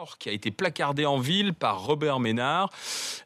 mort qui a été placardé en ville par Robert Ménard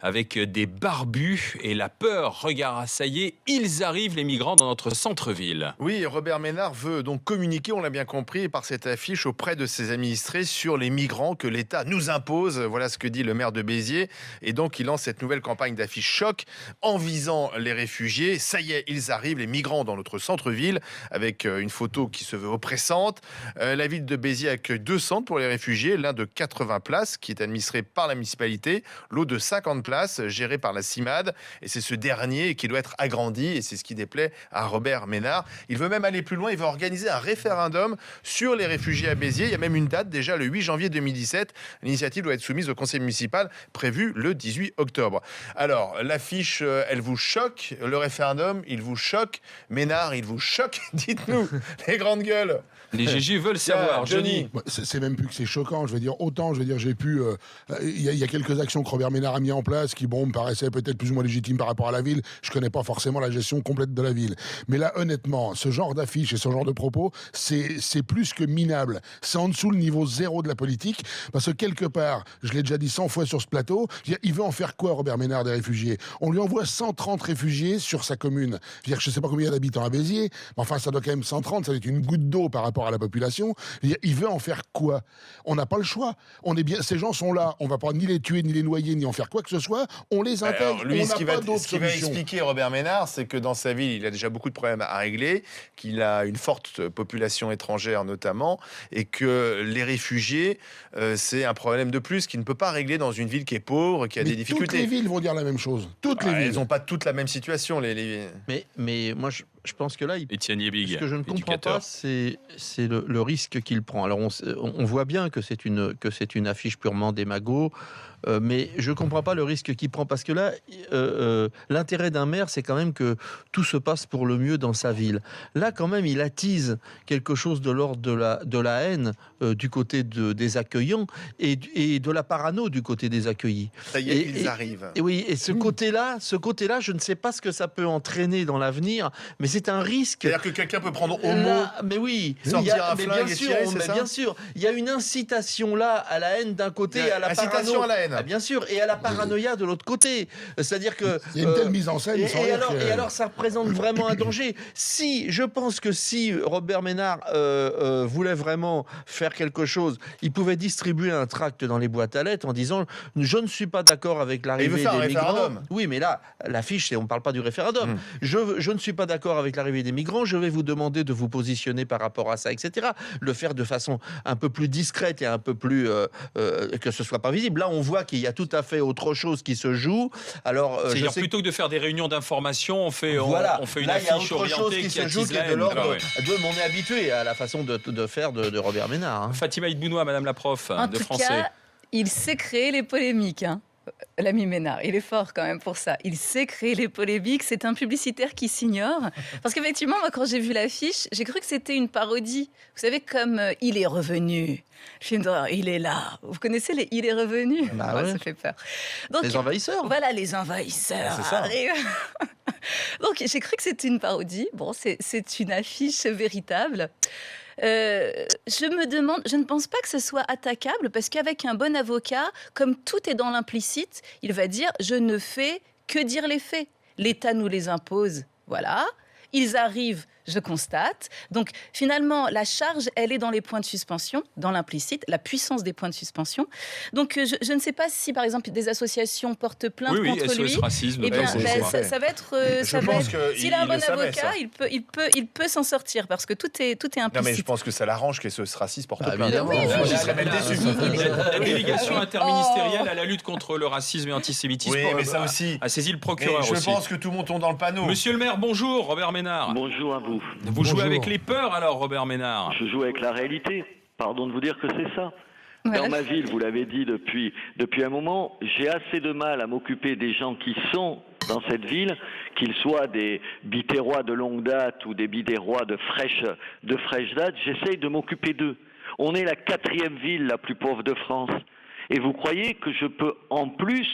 avec des barbus et la peur. Regarde, ça y est, ils arrivent les migrants dans notre centre-ville. Oui, Robert Ménard veut donc communiquer, on l'a bien compris, par cette affiche auprès de ses administrés sur les migrants que l'État nous impose. Voilà ce que dit le maire de Béziers. Et donc, il lance cette nouvelle campagne d'affiches choc en visant les réfugiés. Ça y est, ils arrivent, les migrants dans notre centre-ville, avec une photo qui se veut oppressante. La ville de Béziers accueille 2 centres pour les réfugiés, l'un de 80 places qui est administré par la municipalité, l'autre de 50 places géré par la CIMAD. Et c'est ce dernier qui doit être agrandi et c'est ce qui déplaît à Robert Ménard. Il veut même aller plus loin, il veut organiser un référendum sur les réfugiés à Béziers. Il y a même une date, déjà le 8 janvier 2017. L'initiative doit être soumise au conseil municipal prévu le 18 octobre. Alors, l'affiche, elle vous choque. Le référendum, il vous choque. Ménard, il vous choque. Dites-nous, les grandes gueules. Les GG veulent savoir, Johnny. C'est même plus que c'est choquant. J'ai pu. Il y a quelques actions que Robert Ménard a mis en place qui, me paraissaient peut-être plus ou moins légitimes par rapport à la ville. Je connais pas forcément la gestion complète de la ville. Mais là, honnêtement, ce genre d'affiche et ce genre de propos, c'est plus que minable. C'est en dessous le niveau zéro de la politique. Parce que quelque part, je l'ai déjà dit 100 fois sur ce plateau, il veut en faire quoi, Robert Ménard, des réfugiés? On lui envoie 130 réfugiés sur sa commune. Je sais pas combien il y a d'habitants à Béziers, mais enfin, ça doit quand même 130, ça doit être une goutte d'eau par rapport à la population. Il veut en faire quoi? On n'a pas le choix. Ces gens sont là. On va pas ni les tuer, ni les noyer, ni en faire quoi que ce soit. On les intègre. Alors, lui, on ce n'a qu'il pas va d'autre solution. expliquer, Robert Ménard, c'est que dans sa ville, il a déjà beaucoup de problèmes à régler, qu'il a une forte population étrangère notamment, et que les réfugiés, c'est un problème de plus qu'il ne peut pas régler dans une ville qui est pauvre, qui a des difficultés. Toutes les villes vont dire la même chose. Toutes les villes. Elles n'ont pas toutes la même situation. Mais moi, je pense que là, Étienne Yebig, ce que je ne comprends éducateur. pas, c'est le risque qu'il prend. Alors, on voit bien que c'est une affiche purement démago, mais je ne comprends pas le risque qu'il prend, parce que là, l'intérêt d'un maire, c'est quand même que tout se passe pour le mieux dans sa ville. Là, quand même, il attise quelque chose de l'ordre de la haine du côté des accueillants et de la parano du côté des accueillis. Ça y est, ils arrivent. Et oui, et ce côté-là, je ne sais pas ce que ça peut entraîner dans l'avenir, mais c'est un risque. C'est-à-dire que quelqu'un peut prendre au mot, mais oui, sortir un flingue et tirer, c'est ça ? bien sûr, il y a une incitation là à la haine d'un côté, et à la incitation à la haine. Ah, bien sûr, et à la paranoïa de l'autre côté. C'est-à-dire que il y a une telle mise en scène. Et alors, ça représente vraiment un danger. Je pense que si Robert Ménard voulait vraiment faire quelque chose, il pouvait distribuer un tract dans les boîtes à lettres en disant « Je ne suis pas d'accord avec l'arrivée des migrants. » Oui, mais là, l'affiche, on ne parle pas du référendum. Je ne suis pas d'accord avec l'arrivée des migrants, je vais vous demander de vous positionner par rapport à ça, etc. Le faire de façon un peu plus discrète et un peu plus... que ce soit pas visible. Là, on voit qu'il y a tout à fait autre chose qui se joue. Alors, c'est-à-dire plutôt que de faire des réunions d'information, on fait une là, affiche orientée qui attise la haine. On est habitué à la façon de faire de Robert Ménard. Hein. Fatima Idbounoua, Madame la prof de français. En tout cas, il sait créer les polémiques. L'ami Ménard, il est fort quand même pour ça. Il sait créer les polémiques. C'est un publicitaire qui s'ignore. Parce qu'effectivement, moi, quand j'ai vu l'affiche, j'ai cru que c'était une parodie. Vous savez, comme Il est revenu. Film d'horreur, il est là. Vous connaissez les Il est revenu? Ouais. Ça fait peur. Donc, les envahisseurs. Voilà, les envahisseurs. C'est ça. Donc, j'ai cru que c'était une parodie. Bon, c'est une affiche véritable. Je me demande, je ne pense pas que ce soit attaquable, parce qu'avec un bon avocat, comme tout est dans l'implicite, il va dire « je ne fais que dire les faits ». L'État nous les impose, voilà. Ils arrivent, je constate. Donc, finalement, la charge, elle est dans les points de suspension, dans l'implicite, la puissance des points de suspension. Donc, je ne sais pas si, par exemple, des associations portent plainte contre lui. Racisme. Eh bien, ça va être... s'il a un bon avocat, il peut s'en sortir, parce que tout est implicite. Non, mais je pense que ça l'arrange que ce raciste porte plainte. Évidemment. Je serais même déçu. La délégation interministérielle à la lutte contre le racisme et l'antisémitisme a saisi le procureur aussi. Je pense que tout le monde tombe dans le panneau. Monsieur le maire, bonjour. Robert Ménard. Bonjour à vous. Vous jouez avec les peurs alors, Robert Ménard? Je joue avec la réalité. Pardon de vous dire que c'est ça. Voilà. Dans ma ville, vous l'avez dit depuis un moment, j'ai assez de mal à m'occuper des gens qui sont dans cette ville, qu'ils soient des bitérois de longue date ou des bitérois de fraîche date. J'essaye de m'occuper d'eux. On est la 4e ville la plus pauvre de France. Et vous croyez que je peux en plus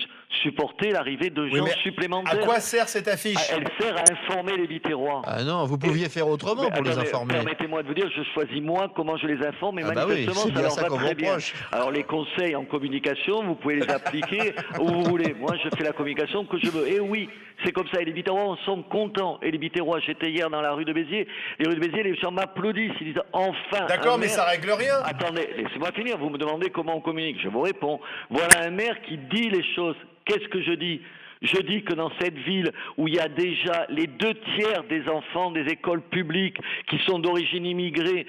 supporter l'arrivée de gens mais supplémentaires. À quoi sert cette affiche? Elle sert à informer les Biterrois. Ah non, vous pouviez faire autrement Mais pour les attendez, informer. Permettez-moi de vous dire, je choisis moi comment je les informe, et Ah bah oui, manifestement, c'est ça bien leur ça va qu'on très vous bien. reproche. Alors les conseils en communication, vous pouvez les appliquer où vous voulez. Moi, je fais la communication que je veux. Et oui, c'est comme ça. Et les Biterrois en sont contents. Et les Biterrois, j'étais hier dans la rue de Béziers. Les rues de Béziers, les gens m'applaudissent. Ils disent enfin. D'accord, mais ça règle rien. Attendez, laissez-moi finir. Vous me demandez comment on communique. Je vous réponds. Voilà un maire qui dit les choses. Qu'est-ce que je dis? Je dis que dans cette ville où il y a déjà les 2/3 des enfants des écoles publiques qui sont d'origine immigrée,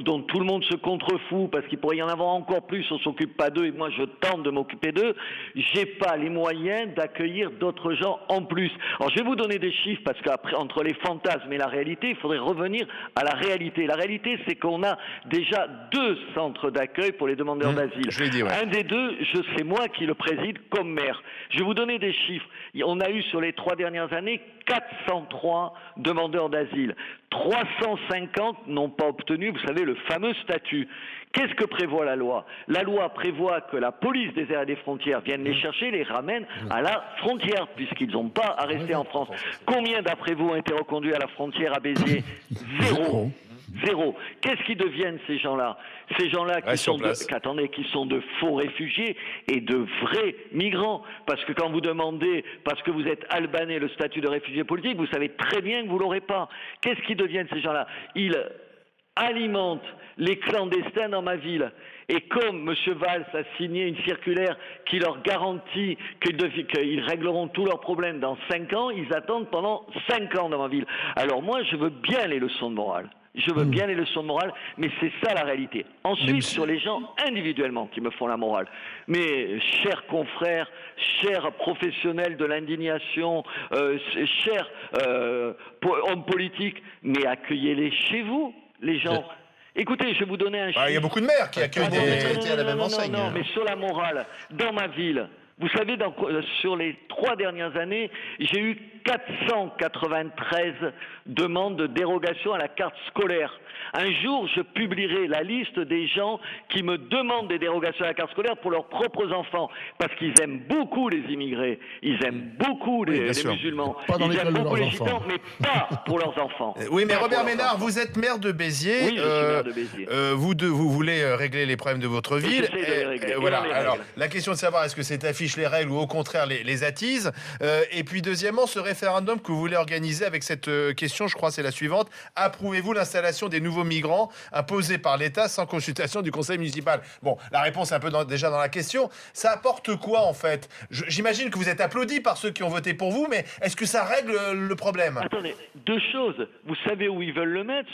dont tout le monde se contrefout parce qu'il pourrait y en avoir encore plus, on s'occupe pas d'eux et moi je tente de m'occuper d'eux, j'ai pas les moyens d'accueillir d'autres gens en plus. Alors je vais vous donner des chiffres parce qu'après, entre les fantasmes et la réalité, il faudrait revenir à la réalité. La réalité, c'est qu'on a déjà 2 centres d'accueil pour les demandeurs d'asile. Je l'ai dit, ouais. Un des 2, c'est moi qui le préside comme maire. Je vais vous donner des chiffres. On a eu sur les 3 dernières années 403 demandeurs d'asile. 350 n'ont pas obtenu, vous savez, le fameux statut. Qu'est-ce que prévoit la loi? La loi prévoit que la police des airs et des frontières vienne les chercher, les ramène à la frontière, puisqu'ils n'ont pas à rester en France. Combien d'après vous ont été reconduits à la frontière à Béziers? Zéro. Zéro. Qu'est-ce qu'ils deviennent ces gens-là? Ces gens-là qui sont de faux réfugiés et de vrais migrants. Parce que quand vous demandez, parce que vous êtes albanais, le statut de réfugié politique, vous savez très bien que vous l'aurez pas. Qu'est-ce qu'ils deviennent ces gens-là? Ils alimentent les clandestins dans ma ville. Et comme M. Valls a signé une circulaire qui leur garantit qu'ils régleront tous leurs problèmes dans 5 ans, ils attendent pendant 5 ans dans ma ville. Alors moi, je veux bien les leçons de morale. Je veux bien les leçons de morale, mais c'est ça la réalité. Ensuite, sur les gens individuellement qui me font la morale. Mais chers confrères, chers professionnels de l'indignation, chers hommes politiques, mais accueillez-les chez vous, les gens. Écoutez, je vais vous donner un chiffre. Il y a beaucoup de maires qui accueillent des à la même enseigne. Non, mais sur la morale, dans ma ville, vous savez, sur les 3 dernières années, j'ai eu 493 demandes de dérogation à la carte scolaire. Un jour, je publierai la liste des gens qui me demandent des dérogations à la carte scolaire pour leurs propres enfants. Parce qu'ils aiment beaucoup les immigrés, ils aiment beaucoup les musulmans, ils aiment beaucoup les gitans, mais pas pour leurs enfants. Oui, mais Robert Ménard, vous êtes maire de Béziers. Oui, je suis maire de Béziers. Vous voulez régler les problèmes de votre ville. J'essaie de les régler. Voilà. Alors, la question de savoir est-ce que cette affiche les règle ou au contraire les attise. Et puis, deuxièmement, ce référendum que vous voulez organiser avec cette question, je crois, c'est la suivante. Approuvez-vous l'installation des nouveaux migrants imposés par l'État sans consultation du conseil municipal? Bon, la réponse est un peu déjà dans la question. Ça apporte quoi, en fait? J'imagine que vous êtes applaudi par ceux qui ont voté pour vous, mais est-ce que ça règle le problème? Attendez, 2 choses. Vous savez où ils veulent le mettre,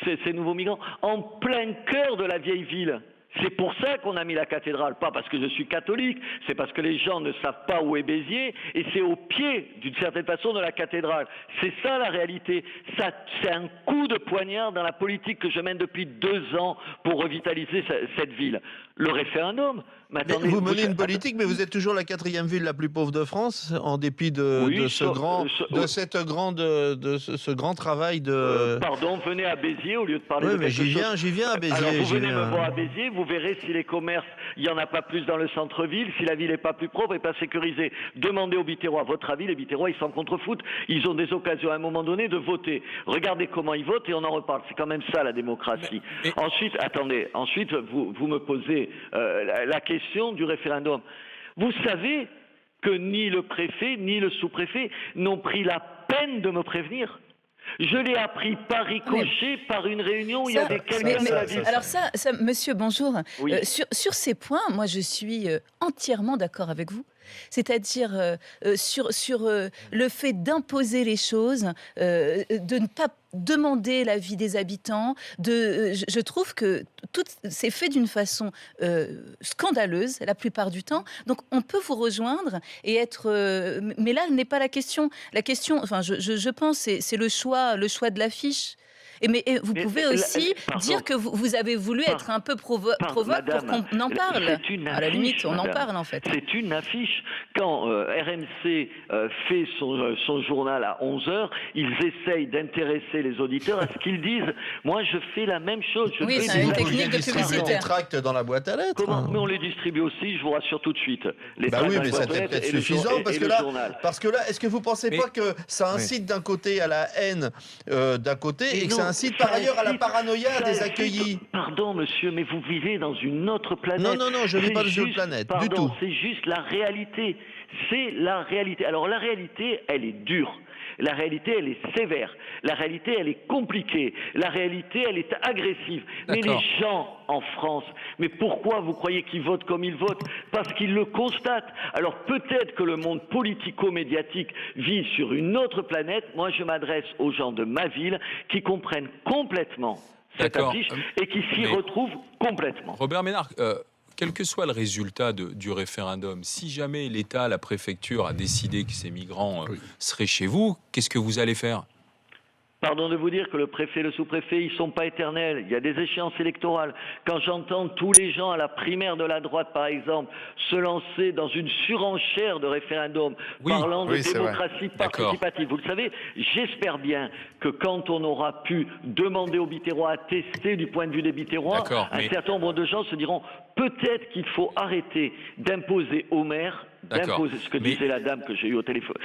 ces nouveaux migrants? En plein cœur de la vieille ville. C'est pour ça qu'on a mis la cathédrale, pas parce que je suis catholique, c'est parce que les gens ne savent pas où est Béziers, et c'est au pied, d'une certaine façon, de la cathédrale. C'est ça la réalité. Ça, c'est un coup de poignard dans la politique que je mène depuis 2 ans pour revitaliser cette ville. Le référendum. Mais attendez, vous menez une politique, mais vous êtes toujours la 4e ville la plus pauvre de France, en dépit de ce grand travail de... pardon, venez à Béziers au lieu de parler de mais j'y viens à Béziers. Alors vous venez me voir à Béziers, vous verrez si les commerces, il n'y en a pas plus dans le centre-ville, si la ville n'est pas plus propre et pas sécurisée. Demandez aux Biterrois, à votre avis, les Biterrois, ils s'en contrefoutent. Ils ont des occasions à un moment donné de voter. Regardez comment ils votent et on en reparle. C'est quand même ça la démocratie. Ensuite, vous me posez la question du référendum. Vous savez que ni le préfet ni le sous-préfet n'ont pris la peine de me prévenir. Je l'ai appris par ricochet, par une réunion où il y avait quelqu'un de la ville. Alors ça, monsieur, bonjour. Oui. Sur ces points, moi je suis entièrement d'accord avec vous. C'est-à-dire sur le fait d'imposer les choses, de ne pas demander l'avis des habitants. Je trouve que tout c'est fait d'une façon scandaleuse la plupart du temps. Donc on peut vous rejoindre et être... mais là, n'est pas la question. La question, enfin, je pense, c'est le choix de l'affiche. Mais vous pouvez aussi pardon. dire que vous avez voulu être un peu provoque pour madame, qu'on en parle. c'est une À la limite, affiche, on en madame. parle en fait. C'est une affiche. Quand RMC fait son journal à 11h, ils essayent d'intéresser les auditeurs à ce qu'ils disent. Moi, je fais la même chose. Je Oui, fais c'est des une affiches. technique de distribuer publicité. des tracts dans la boîte à lettres. Comment? Mais on les distribue aussi, je vous rassure tout de suite. Les Bah tracts oui, dans mais les ça boîtes aux peut lettres être et le suffisant jour- et- parce et que le là, journal. est-ce que vous pensez Mais- pas que ça incite d'un côté à la haine d'un côté et que ça non, incite ça par ailleurs à la incite- paranoïa ça des incite- accueillis? Pardon, monsieur, mais vous vivez dans une autre planète. Non, je vis C'est pas dans une autre juste- planète, du pardon, tout. c'est juste la réalité. C'est la réalité. Alors la réalité, elle est dure. La réalité, elle est sévère. La réalité, elle est compliquée. La réalité, elle est agressive. Mais D'accord. les gens en France, mais pourquoi vous croyez qu'ils votent comme ils votent? Parce qu'ils le constatent. Alors peut-être que le monde politico-médiatique vit sur une autre planète. Moi, je m'adresse aux gens de ma ville qui comprennent complètement cette D'accord. affiche et qui s'y Mais- retrouvent complètement. Robert Ménard, quel que soit le résultat du référendum, si jamais l'État, la préfecture a décidé que ces migrants seraient chez vous, qu'est-ce que vous allez faire? Pardon de vous dire que le préfet, le sous-préfet, ils sont pas éternels. Il y a des échéances électorales. Quand j'entends tous les gens à la primaire de la droite, par exemple, se lancer dans une surenchère de référendum, Oui, parlant de oui, c'est vrai. démocratie D'accord. participative, vous le savez, j'espère bien que quand on aura pu demander aux Biterrois à tester du point de vue des Biterrois, D'accord, un mais- certain nombre de gens se diront peut-être qu'il faut arrêter d'imposer aux maires, D'accord. d'imposer ce que Mais- disait la dame que j'ai eu au téléphone,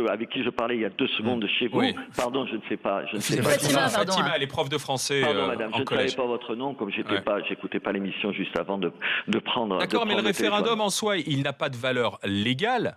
avec qui je parlais il y a 2 secondes de chez vous. Oui. Pardon, je ne sais pas. Je ne sais C'est pas. Fatima, pardon, Fatima, hein. elle est prof de français Pardon, madame, je en ne collège. savais pas votre nom, comme Ouais. j'écoutais pas l'émission juste avant de prendre. D'accord, de mais le prendre référendum téléphone. en soi, il n'a pas de valeur légale.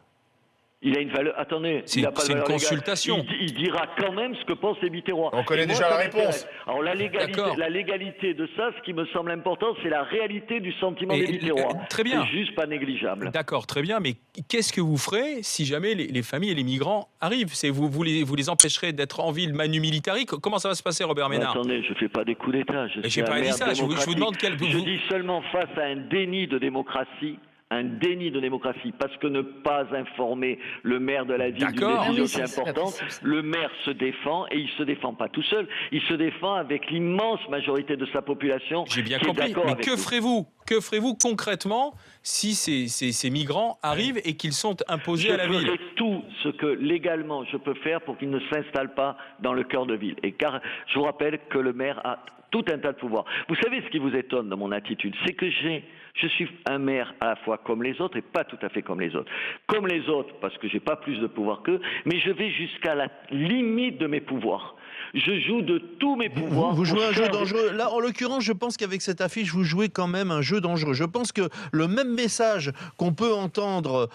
Il a une valeur. Attendez, C'est- il a pas de c'est une valeur légale. consultation. Il dira quand même ce que pensent les Biterrois. On connaît Et moi, déjà ça la m'intéresse. réponse. Alors D'accord. la légalité de ça, ce qui me semble important, c'est la réalité du sentiment Et, des Biterrois. très bien. C'est juste pas négligeable. D'accord, très bien, mais qu'est-ce que vous ferez si jamais les familles et les migrants arrivent? Vous les empêcherez d'être en ville manu militari? Comment ça va se passer, Robert Mais Ménard? attendez, je fais pas des coups d'État. Je Mais suis j'ai un pas dit maire ça, je vous demande quel... Je dis seulement face à un déni de démocratie. Un déni de démocratie, parce que ne pas informer le maire de la ville d'une D'accord. décision Ah oui, aussi ça, c'est pas importante, possible, ça. le maire se défend et il se défend pas tout seul, il se défend avec l'immense majorité de sa population. J'ai bien qui est compris, d'accord mais avec que nous. ferez-vous? Que ferez-vous concrètement si ces migrants arrivent et qu'ils sont imposés à la Je ville? ferai tout ce que légalement je peux faire pour qu'ils ne s'installent pas dans le cœur de ville. Et car je vous rappelle que le maire a tout un tas de pouvoirs. Vous savez ce qui vous étonne dans mon attitude, c'est que je suis un maire à la fois comme les autres et pas tout à fait comme les autres. Comme les autres parce que j'ai pas plus de pouvoir qu'eux, mais je vais jusqu'à la limite de mes pouvoirs. Je joue de tous mes pouvoirs. Vous jouez pour un jeu faire- dangereux. Là, en l'occurrence, je pense qu'avec cette affiche, vous jouez quand même un jeu dangereux. Je pense que le même message qu'on peut entendre,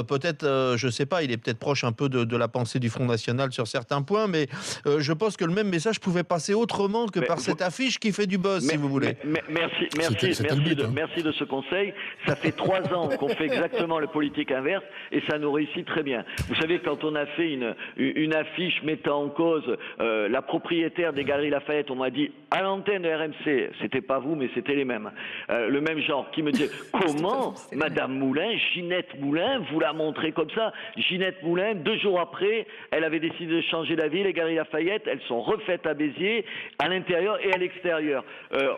peut-être, je sais pas, il est peut-être proche un peu de la pensée du Front National sur certains points, mais je pense que le même message pouvait passer autrement que Mais par vous- cette affiche qui fait du buzz, si vous voulez. C'était le but, hein. Merci de ce conseil. Ça fait 3 ans qu'on fait exactement le politique inverse et ça nous réussit très bien. Vous savez, quand on a fait une affiche mettant en cause la propriétaire des Galeries Lafayette, on m'a dit à l'antenne de RMC, c'était pas vous, mais c'était les mêmes, le même genre, qui me disait comment Madame Moulin, Ginette Moulin, vous la montrez comme ça. Ginette Moulin, 2 jours après, elle avait décidé de changer d'avis. Les Galeries Lafayette, elles sont refaites à Béziers, à l'intérieur et à l'extérieur.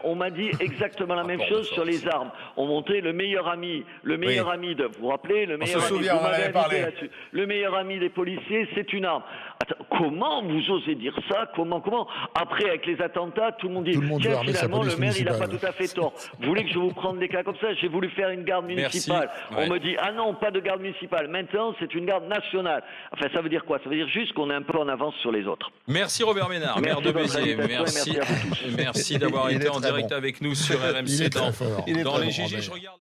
On m'a dit exactement la même Rapport de chose sur force. les armes. On montrait le meilleur ami de, vous vous rappelez, le meilleur se ami, souvient, vous on en m'avez avait invité parlé. là-dessus. Le meilleur ami des policiers, c'est une arme. Attends, comment vous osez dire ça? Comment? Après, avec les attentats, tout le monde dit, Tout le monde veut tiens, armer sa finalement, le police maire, il n'a pas municipale. tout à fait tort. Vous voulez que je vous prenne des cas comme ça? J'ai voulu faire une garde Merci. municipale. Ouais. On me dit, ah non, pas de garde municipale. Maintenant, c'est une garde nationale. Enfin, ça veut dire quoi? Ça veut dire juste qu'on est un peu en avance sur les autres. Merci Robert Ménard, Merci maire de de votre Béziers. invitation et Merci, merci à vous tous. merci d'avoir Il été est en très direct bon. avec nous sur Il RMC est dans, très fort. Il est dans très les bon, GG. Robert. Je regarde.